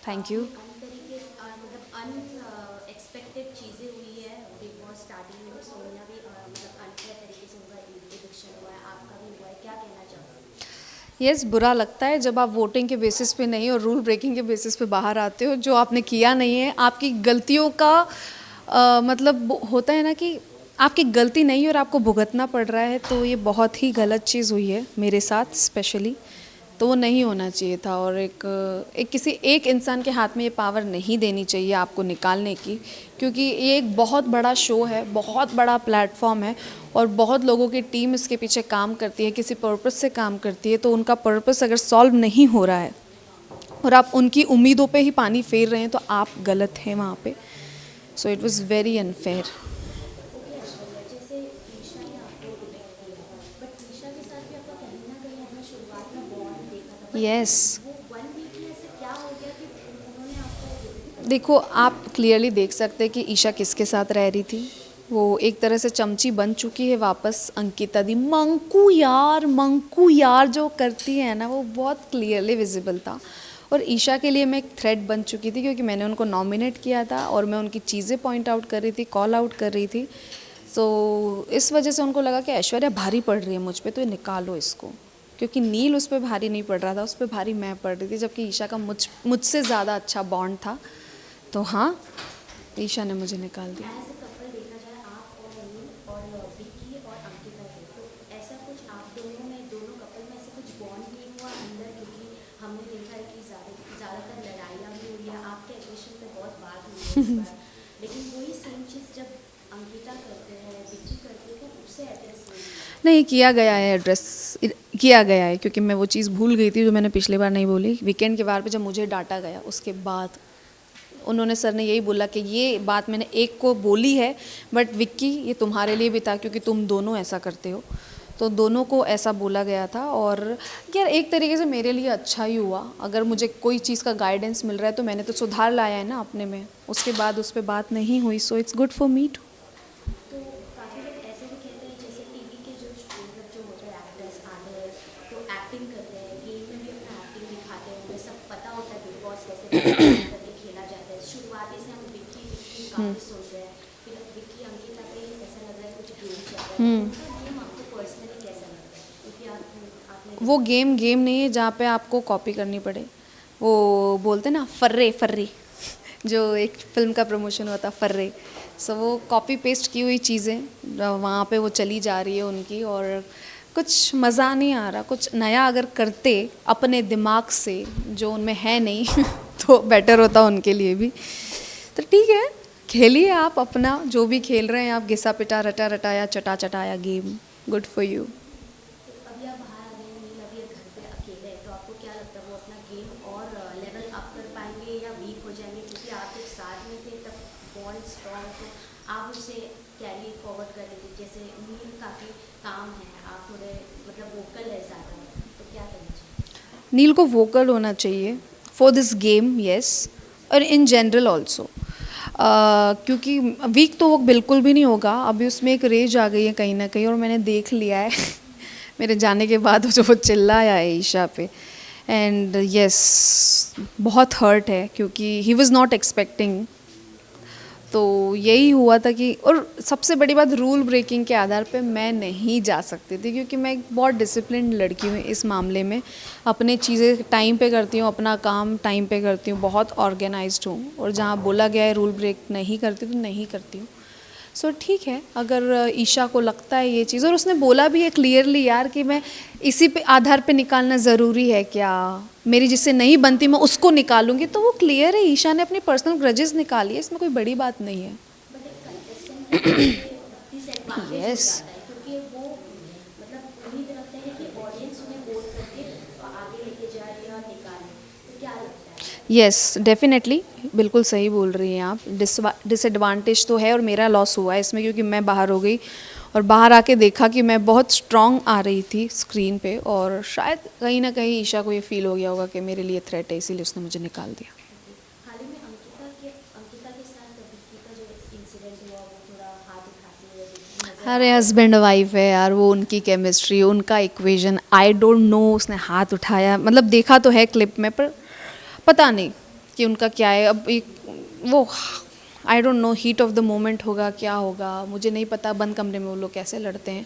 Thank you. तरीके से मतलब अनएक्सपेक्टेड चीज़ें हुई है बिग बॉस स्टार्टिंग में। सोनिया भी मतलब अनफेयर तरीके से उनका इविक्शन हुआ है, आपका भी हुआ है, क्या कहना चाहोगे? यस, बुरा लगता है जब आप वोटिंग के बेसिस पे नहीं और रूल ब्रेकिंग के बेसिस पे बाहर आते हो। जो आपने किया नहीं है, आपकी गलतियों का मतलब होता है ना कि आपकी गलती नहीं और आपको भुगतना पड़ रहा है, तो ये बहुत ही गलत चीज़ हुई है मेरे साथ स्पेशली। तो वो नहीं होना चाहिए था, और एक किसी एक इंसान के हाथ में ये पावर नहीं देनी चाहिए आपको निकालने की, क्योंकि ये एक बहुत बड़ा शो है, बहुत बड़ा प्लेटफॉर्म है, और बहुत लोगों की टीम इसके पीछे काम करती है, किसी पर्पस से काम करती है। तो उनका पर्पस अगर सॉल्व नहीं हो रहा है और आप उनकी उम्मीदों पे ही पानी फेर रहे हैं, तो आप गलत हैं वहाँ पे। So it was very unfair. Okay Aishwarya, जैसे ईशा ने आपको इविक्ट किया, बट ईशा के साथ भी आपका कहीं ना कहीं आपने शुरुआत में बॉन्ड देखा था, बट यस, वो 1 वीक में ऐसे क्या हो गया कि उन्होंने आपको इविक्ट कर देखो आप क्लियरली देख सकते हैं कि ईशा किसके साथ रह रही थी। वो एक तरह से चमची बन चुकी है वापस। अंकिता दी मंकू यार जो करती है ना, वो बहुत क्लियरली विजिबल था। और ईशा के लिए मैं एक थ्रेट बन चुकी थी, क्योंकि मैंने उनको नॉमिनेट किया था और मैं उनकी चीज़ें पॉइंट आउट कर रही थी, कॉल आउट कर रही थी। सो इस वजह से उनको लगा कि ऐश्वर्या भारी पड़ रही है मुझ पे, तो ये निकालो इसको। क्योंकि नील उस पर भारी नहीं पड़ रहा था, उस पर भारी मैं पड़ रही थी, जबकि ईशा का मुझसे ज़्यादा अच्छा बॉन्ड था। तो हाँ, ईशा ने मुझे निकाल दिया। एज ए कपल देखा जाए, आप और नील और विक्की और अंकिता थे, तो ऐसा कुछ आप दोनों में, दोनों कपल में ऐसा कुछ बॉन्ड नहीं हुआ अंदर? क्योंकि हमने देखा है कि ज़्यादातर लड़ाइयाँ भी हुई है, आपके एग्रेशन पे बहुत बात हुई है इस बार, लेकिन वही सेम चीज़ जब अंकिता करते हैं, विक्की करते हैं, तो उससे एड्रेस नहीं किया। नहीं किया गया है एड्रेस, किया गया है, क्योंकि मैं वो चीज़ भूल गई थी जो मैंने पिछली बार नहीं बोली। वीकेंड के बार पे जब मुझे डांटा गया, उसके बाद उन्होंने, सर ने यही बोला कि ये बात मैंने एक को बोली है, बट विक्की ये तुम्हारे लिए भी था, क्योंकि तुम दोनों ऐसा करते हो। तो दोनों को ऐसा बोला गया था। और यार एक तरीके से मेरे लिए अच्छा ही हुआ। अगर मुझे कोई चीज़ का गाइडेंस मिल रहा है, तो मैंने तो सुधार लाया है ना अपने में। उसके बाद उस पर बात नहीं हुई, so it's good for me too. तो काफ़ी लोग ऐसे भी कहते हैं, जैसे टीवी के जो मतलब जो होते हैं एक्टर्स आधे, तो एक्टिंग करते हैं, गेम में भी अपना एक्टिंग दिखाते हैं, उन्हें सब पता होता है बिग बॉस कैसे प्लान करके खेला जाता है। शुरुआती से हम विक्की विक्की काफ़ी सुन रहे हैं, फिर विक्की अंकिता पे ऐसा लग रहा है कुछ गेम चल रहा है, तो उनका गेम आपको पर्सनली कैसा लगता है? क्योंकि आपने वो गेम गेम नहीं है जहाँ पे आपको कॉपी करनी पड़े। वो बोलते ना फर्रे फर्री जो एक फिल्म का प्रमोशन हुआ था, फर्रे। सो वो कॉपी पेस्ट की हुई चीज़ें वहाँ पे वो चली जा रही है उनकी, और कुछ मज़ा नहीं आ रहा। कुछ नया अगर करते अपने दिमाग से, जो उनमें है नहीं तो बेटर होता उनके लिए भी। तो ठीक है, खेलिए आप अपना जो भी खेल रहे हैं आप, घिसा पिटा रटा रटाया चटा चटाया गेम, गुड फॉर यू। तो अभी आप बाहर आ गए, नील अभी घर पे अकेले हैं, तो आपको क्या लगता है वो अपना गेम और लेवल अप कर पाएंगे या वीक हो जाएंगे? क्योंकि आप जब साथ में थे तब बॉन्ड स्ट्रॉन्ग, तो आप उसे कैरी फॉरवर्ड कर लेते। जैसे नील काफ़ी काम है, आप थोड़े मतलब वोकल है ज़्यादा, तो क्या करना चाहिए? नील को वोकल होना चाहिए फॉर दिस गेम, यस, और इन जनरल ऑल्सो। क्योंकि वीक तो वो बिल्कुल भी नहीं होगा। अभी उसमें एक रेज आ गई है कहीं ना कहीं, और मैंने देख लिया है मेरे जाने के बाद जो वो चिल्लाया है ईशा पे। एंड यस, बहुत हर्ट है, क्योंकि ही वॉज़ नॉट एक्सपेक्टिंग। तो यही हुआ था कि, और सबसे बड़ी बात, रूल ब्रेकिंग के आधार पे मैं नहीं जा सकती थी, क्योंकि मैं एक बहुत डिसिप्लिन लड़की हूँ इस मामले में। अपने चीज़ें टाइम पे करती हूँ, अपना काम टाइम पे करती हूँ, बहुत ऑर्गेनाइज्ड हूँ, और जहाँ बोला गया है रूल ब्रेक नहीं करती तो नहीं करती हूँ। सो ठीक है, अगर ईशा को लगता है ये चीज़, और उसने बोला भी है क्लियरली यार कि मैं इसी पे आधार पे निकालना ज़रूरी है क्या, मेरी जिससे नहीं बनती मैं उसको निकालूंगी, तो वो क्लियर है। ईशा ने अपनी पर्सनल ग्रजेस निकाली है, इसमें कोई बड़ी बात नहीं है। बट एक कंटेस्टेंट के लिए डिसएडवांटेज हो यस, जाता है, क्योंकि वो मतलब उम्मीद रखते हैं कि ऑडियंस उन्हें वोट करके आगे लेके जाए या निकाले, तो क्या लगता है? यस, डेफिनेटली, बिल्कुल सही बोल रही हैं आप। डिसएडवांटेज तो है, और मेरा लॉस हुआ है इसमें, क्योंकि मैं बाहर हो गई और बाहर आके देखा कि मैं बहुत स्ट्रांग आ रही थी स्क्रीन पे, और शायद कहीं ना कहीं ईशा को ये फील हो गया होगा कि मेरे लिए थ्रेट है, इसीलिए उसने मुझे निकाल दिया। हाल ही में अंकिता के साथ विक्की का जो इंसिडेंट हुआ, वो थोड़ा हाथ उठाते हुए नजर अरे आ रहे हस्बैंड वाइफ है यार, वो उनकी केमिस्ट्री, उनका इक्वेशन, आई डोंट नो उसने हाथ उठाया, मतलब देखा तो है क्लिप में, पर पता नहीं कि उनका क्या है। अब एक वो I don't know heat of the moment होगा, क्या होगा मुझे नहीं पता, बंद कमरे में वो लोग कैसे लड़ते हैं।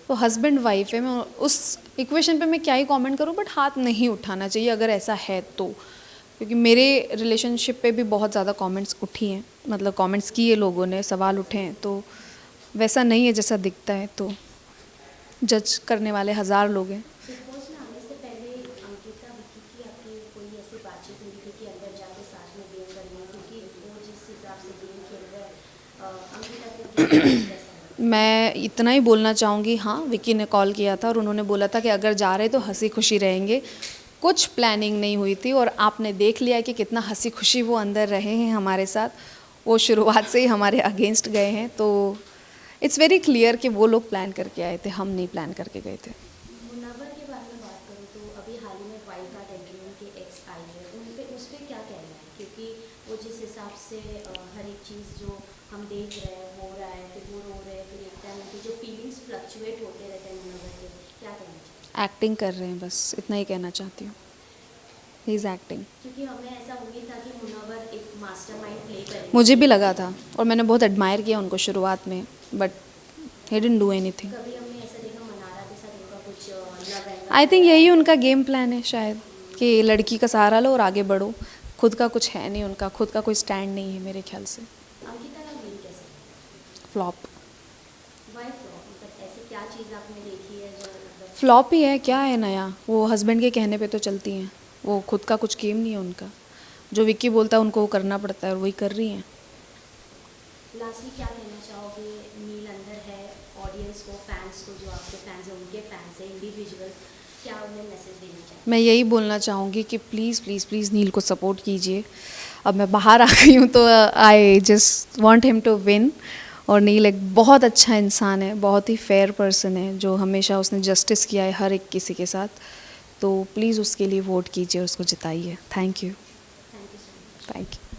तो हस्बैंड वाइफ है, मैं उस इक्वेशन पे मैं क्या ही कमेंट करूँ, बट हाथ नहीं उठाना चाहिए अगर ऐसा है तो, क्योंकि मेरे रिलेशनशिप पे भी बहुत ज़्यादा कमेंट्स उठी हैं, मतलब कमेंट्स किए लोगों ने, सवाल उठे हैं, तो वैसा नहीं है जैसा दिखता है, तो जज करने वाले हज़ार लोग हैं। बिग बॉस में आने से पहले अंकिता विक्की की आपकी कोई ऐसी बातचीत हुई थी कि अंदर जाके साथ में गेम करनी, क्योंकि वो जिस हिसाब से गेम खेल रहे हैं अंकिता को गेम कैसा लगा? मैं इतना ही बोलना चाहूँगी, हाँ विक्की ने कॉल किया था और उन्होंने बोला था कि अगर जा रहे तो हंसी खुशी रहेंगे, कुछ प्लानिंग नहीं हुई थी। और आपने देख लिया कि कितना हंसी खुशी वो अंदर रहे हैं हमारे साथ, वो शुरुआत से ही हमारे अगेंस्ट गए हैं। तो इट्स वेरी क्लियर कि वो लोग प्लान करके आए थे, हम नहीं प्लान करके गए थे। मुनव्वर के बारे में बात करूँ तो अभी हाल ही में वाइल्ड कार्ड एंट्री के एक्स आई है, उस पर क्या कहना है? क्योंकि वो जिस हिसाब से हर एक चीज़ जो हम देख रहे हैं हो रहा है, फिर वो रो रहे हैं, फिर एक टाइम उनकी जो फीलिंग्स फ्लक्चुएट होते रहते हैं मुनव्वर के, क्या कहना चाहिए? एक्टिंग कर रहे हैं, बस इतना ही कहना चाहती हूँ, ही इज़ एक्टिंग। क्योंकि हमें ऐसा उम्मीद था कि मुनव्वर एक मास्टरमाइंड प्ले करेंगे। मुझे भी लगा था और मैंने बहुत एडमायर किया उनको शुरुआत में, but he didn't do anything. कभी हमने ऐसा देखा मनारा के साथ उनका कुछ लव एंगल? आई थिंक यही उनका गेम प्लान है शायद, कि लड़की का सहारा लो और आगे बढ़ो। खुद का कुछ है नहीं, उनका खुद का कोई स्टैंड नहीं है मेरे ख्याल से। अंकिता का गेम कैसे? फ्लॉप। Why flop? मतलब ऐसी क्या चीज़ आपने देखी है जो मतलब फ्लॉप ही है, क्या है नया, वो हस्बैंड के कहने पे तो चलती हैं, वो खुद का कुछ गेम नहीं है उनका। जो विक्की बोलता है उनको वो करना पड़ता है और वही कर रही हैं। लास्टली क्या कहना चाहोगे? नील अंदर है, ऑडियंस को, फैंस को, जो आपके फैंस हैं उनके फैंस हैं इंडिविजुअल, क्या उन्हें मैसेज देना चाहेंगे? मैं यही बोलना चाहूँगी कि प्लीज़ प्लीज़ प्लीज़ नील को सपोर्ट कीजिए। अब मैं बाहर आ गई हूँ तो I just want him to win. और नील एक बहुत अच्छा इंसान है, बहुत ही फेयर पर्सन है, जो हमेशा उसने जस्टिस किया है हर एक किसी के साथ। तो प्लीज़ उसके लिए वोट कीजिए, उसको जिताइए। Thank you. Thank you so much. Thank you.